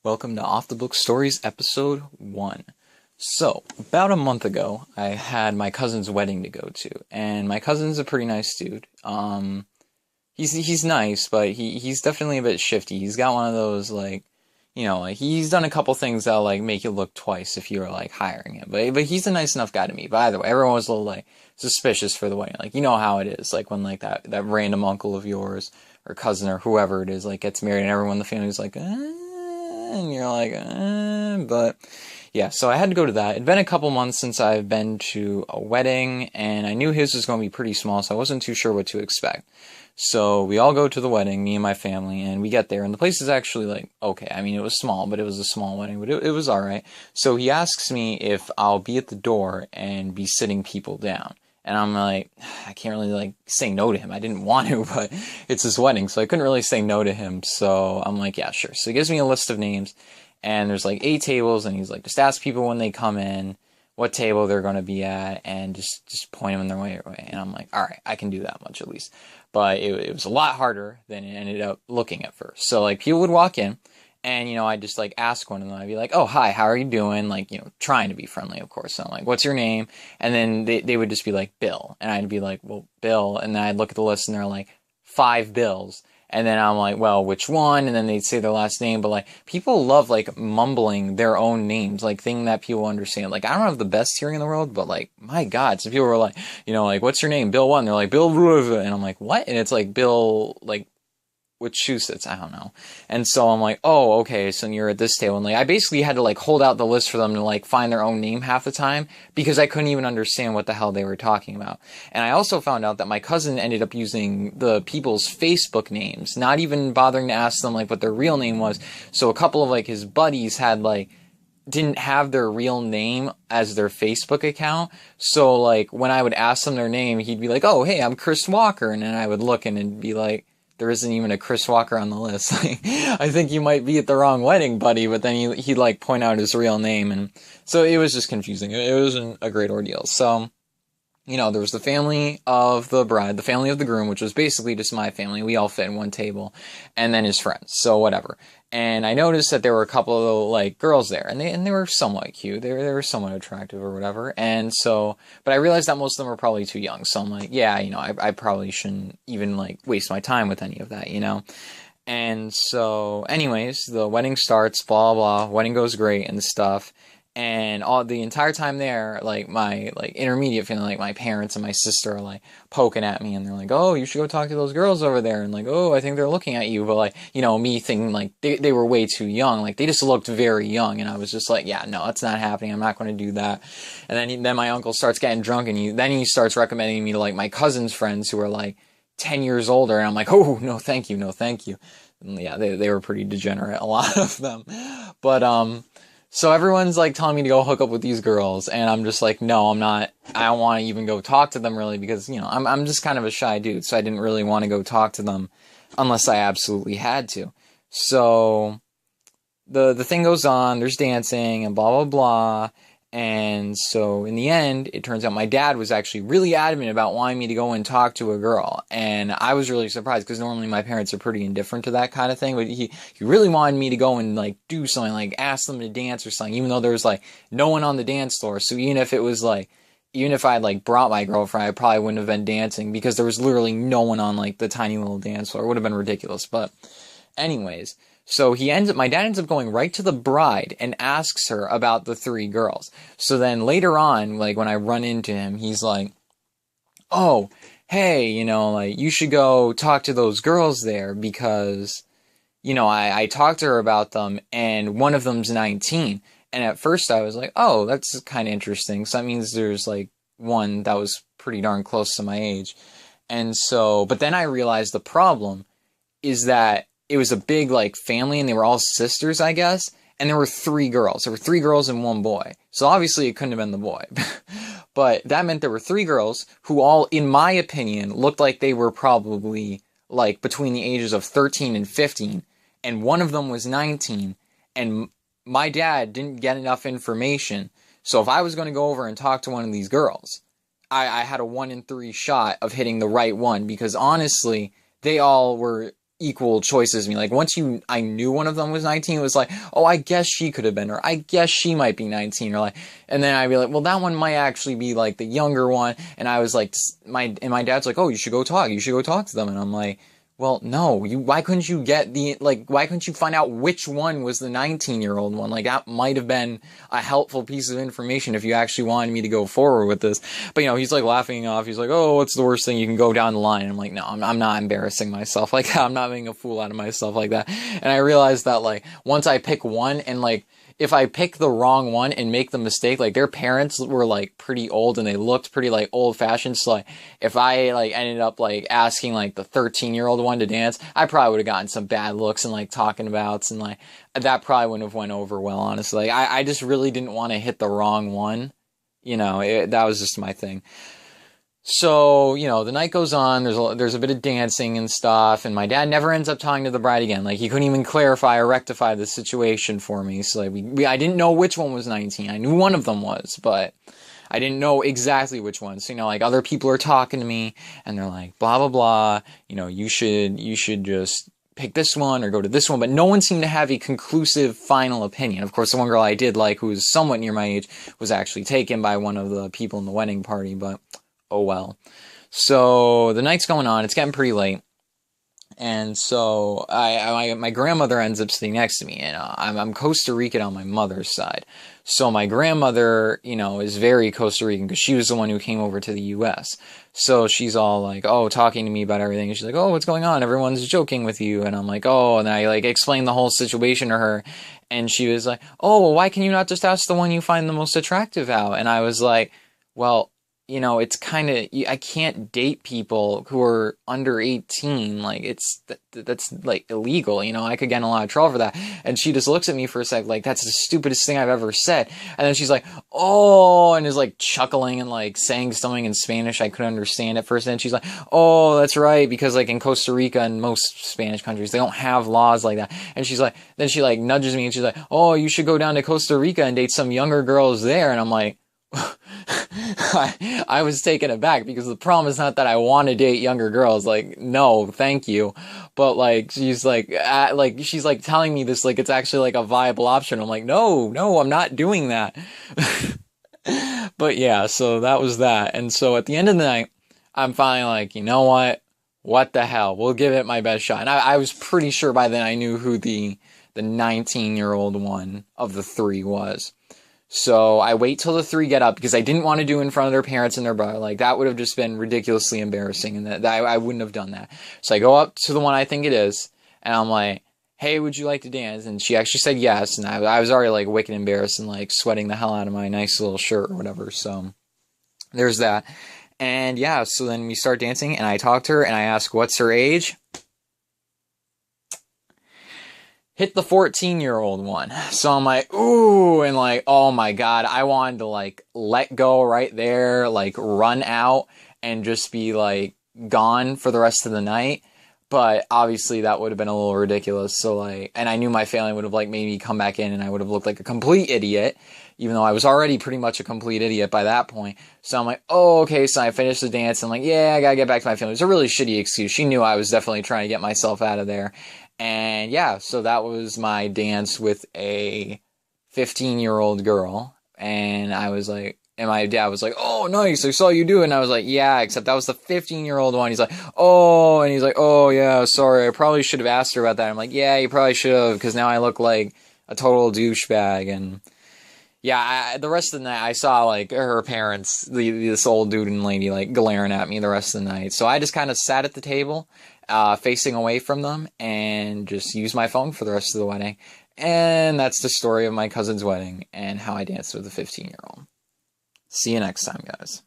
Welcome to Off the Book Stories, Episode 1. So, about a month ago, I had my cousin's wedding to go to, and my cousin's a pretty nice dude. He's nice, but he's definitely a bit shifty. He's got one of those, he's done a couple things that'll, make you look twice if you're, hiring him. But he's a nice enough guy to me. But either way, everyone was a little, suspicious for the wedding. You know how it is, when, that random uncle of yours, or cousin, or whoever it is, gets married, and everyone in the family's and you're but yeah, so I had to go to that. It'd been a couple months since I've been to a wedding, and I knew his was going to be pretty small, so I wasn't too sure what to expect. So we all go to the wedding, me and my family, and we get there, and the place is actually, okay. I mean, it was small, but it was a small wedding, but it was alright. So he asks me if I'll be at the door and be sitting people down. And I'm like, I can't really, say no to him. I didn't want to, but it's his wedding, so I couldn't really say no to him. So I'm like, yeah, sure. So he gives me a list of names, and there's, 8 tables, and he's like, just ask people when they come in what table they're going to be at, and just point them in their way. And I'm like, all right, I can do that much at least. But it was a lot harder than it ended up looking at first. So, people would walk in, and, I'd just, ask one of them. I'd be like, oh, hi, how are you doing? Trying to be friendly, of course. So I'm like, what's your name? And then they would just be like, Bill. And I'd be like, well, Bill. And then I'd look at the list, and they're like, 5 Bills. And then I'm like, well, which one? And then they'd say their last name. But, people love, mumbling their own names, thing that people understand. I don't have the best hearing in the world, but, my God. Some people were like, what's your name? Bill 1. They're like, Bill, and I'm like, what? And it's Bill, with Massachusetts, I don't know. And so I'm like, oh, okay, so you're at this table. And I basically had to hold out the list for them to find their own name half the time, because I couldn't even understand what the hell they were talking about. And I also found out that my cousin ended up using the people's Facebook names, not even bothering to ask them what their real name was. So a couple of his buddies had didn't have their real name as their Facebook account. So when I would ask them their name, he'd be like, oh, hey, I'm Chris Walker. And then I would look and it'd be like, there isn't even a Chris Walker on the list. I think you might be at the wrong wedding, buddy. But then he'd point out his real name. And so it was just confusing. It wasn't a great ordeal. So, there was the family of the bride, the family of the groom, which was basically just my family. We all fit in one table. And then his friends. So whatever. And I noticed that there were a couple of girls there, and they were somewhat cute. They were somewhat attractive or whatever. And so, but I realized that most of them were probably too young. So I'm like, yeah, I probably shouldn't even waste my time with any of that, And so, anyways, the wedding starts, blah blah. Wedding goes great and stuff. And all the entire time there, my intermediate family, my parents and my sister are poking at me, and they're like, oh, you should go talk to those girls over there, and oh, I think they're looking at you. But me thinking they were way too young, they just looked very young, and I was just like, yeah, no, it's not happening. I'm not going to do that. And then my uncle starts getting drunk, and he starts recommending me to my cousin's friends who are 10 years older, and I'm like, oh, no, thank you, no, thank you. And yeah, they were pretty degenerate, a lot of them, but so everyone's telling me to go hook up with these girls, and I'm just like, no, I'm not. I don't want to even go talk to them really, because I'm just kind of a shy dude, so I didn't really want to go talk to them unless I absolutely had to. So the thing goes on, there's dancing and blah blah blah. And so in the end, it turns out my dad was actually really adamant about wanting me to go and talk to a girl. And I was really surprised, because normally my parents are pretty indifferent to that kind of thing. But he really wanted me to go and do something, ask them to dance or something, even though there was no one on the dance floor. So even if it was even if I had brought my girlfriend, I probably wouldn't have been dancing, because there was literally no one on the tiny little dance floor. It would have been ridiculous. But anyways, so my dad ends up going right to the bride and asks her about the 3 girls. So then later on, when I run into him, he's like, oh, hey, you should go talk to those girls there, because, I talked to her about them, and one of them's 19. And at first I was like, oh, that's kind of interesting. So that means there's one that was pretty darn close to my age. And so, but then I realized the problem is that it was a big, family, and they were all sisters, I guess, and there were 3 girls. There were 3 girls and 1 boy. So obviously it couldn't have been the boy. But that meant there were 3 girls who all, in my opinion, looked like they were probably, between the ages of 13 and 15, and one of them was 19, and my dad didn't get enough information. So if I was going to go over and talk to one of these girls, I had a 1 in 3 shot of hitting the right one, because honestly, they all were equal choices to me. Like, once I knew one of them was 19, it was like, oh, I guess she could have been, or I guess she might be 19, or like, and then I'd be like, well, that one might actually be like the younger one, and I was like, my dad's like, oh, you should go talk to them, and I'm like, well, no, why couldn't you why couldn't you find out which one was the 19-year-old one? Like, that might have been a helpful piece of information if you actually wanted me to go forward with this. But, he's like laughing off. He's like, oh, what's the worst thing? You can go down the line. And I'm like, no, I'm not embarrassing myself like that. I'm not making a fool out of myself like that. And I realized that, like, once I pick one and, like, if I pick the wrong one and make the mistake, like, their parents were, like, pretty old and they looked pretty, like, old-fashioned. So, like, if I, like, ended up, like, asking, like, the 13-year-old one to dance, I probably would have gotten some bad looks and, like, talking abouts, and, like, that probably wouldn't have went over well, honestly. Like, I just really didn't want to hit the wrong one. That was just my thing. So, the night goes on, there's a bit of dancing and stuff, and my dad never ends up talking to the bride again. Like, he couldn't even clarify or rectify the situation for me. So, like, I didn't know which one was 19. I knew one of them was, but I didn't know exactly which one. So, like, other people are talking to me, and they're like, blah, blah, blah, you should just pick this one or go to this one, but no one seemed to have a conclusive final opinion. Of course, the one girl I did like, who was somewhat near my age, was actually taken by one of the people in the wedding party, but oh well. So the night's going on, it's getting pretty late, and so my grandmother ends up sitting next to me, and I'm Costa Rican on my mother's side. So my grandmother, is very Costa Rican because she was the one who came over to the U.S. So she's all like, oh, talking to me about everything, and she's like, oh, what's going on? Everyone's joking with you. And I'm like, oh, and I like explained the whole situation to her, and she was like, oh, well, why can you not just ask the one you find the most attractive out? And I was like, well, it's kind of, I can't date people who are under 18. Like, that's like illegal. I could get in a lot of trouble for that. And she just looks at me for a sec, like, that's the stupidest thing I've ever said. And then she's like, oh, and is like chuckling and like saying something in Spanish I couldn't understand at first. And she's like, oh, that's right. Because like in Costa Rica and most Spanish countries, they don't have laws like that. And she's like, then she like nudges me and she's like, oh, you should go down to Costa Rica and date some younger girls there. And I'm like, I was taken aback because the problem is not that I want to date younger girls. Like, no, thank you. But like, she's like telling me this like it's actually like a viable option. I'm like, no, I'm not doing that. But yeah, so that was that. And so at the end of the night, I'm finally like, you know what? What the hell? We'll give it my best shot. And I was pretty sure by then I knew who the 19-year-old one of the three was. So I wait till the three get up because I didn't want to do it in front of their parents and their brother. Like, that would have just been ridiculously embarrassing, and that I wouldn't have done that. So I go up to the one I think it is, and I'm like, hey, would you like to dance? And she actually said yes, and I was already like wicked embarrassed and like sweating the hell out of my nice little shirt or whatever. So there's that. And yeah, so then we start dancing, and I talk to her, and I ask, what's her age? Hit the 14-year-old one. So I'm like, ooh, and like, oh my God, I wanted to like let go right there, like run out and just be like gone for the rest of the night. But obviously that would have been a little ridiculous. So like, and I knew my family would have like made me come back in and I would have looked like a complete idiot, even though I was already pretty much a complete idiot by that point. So I'm like, oh, okay. So I finished the dance and I'm like, yeah, I gotta get back to my family. It was a really shitty excuse. She knew I was definitely trying to get myself out of there. And yeah, so that was my dance with a 15-year-old girl. And I was like, and my dad was like, oh, nice, I saw you do it. And I was like, yeah, except that was the 15-year-old one. He's like, oh, and he's like, oh, yeah, sorry, I probably should have asked her about that. I'm like, yeah, you probably should have, because now I look like a total douchebag. And yeah, the rest of the night, I saw, like, her parents, this old dude and lady, like, glaring at me the rest of the night. So I just kind of sat at the table, facing away from them, and just used my phone for the rest of the wedding. And that's the story of my cousin's wedding, and how I danced with a 15-year-old. See you next time, guys.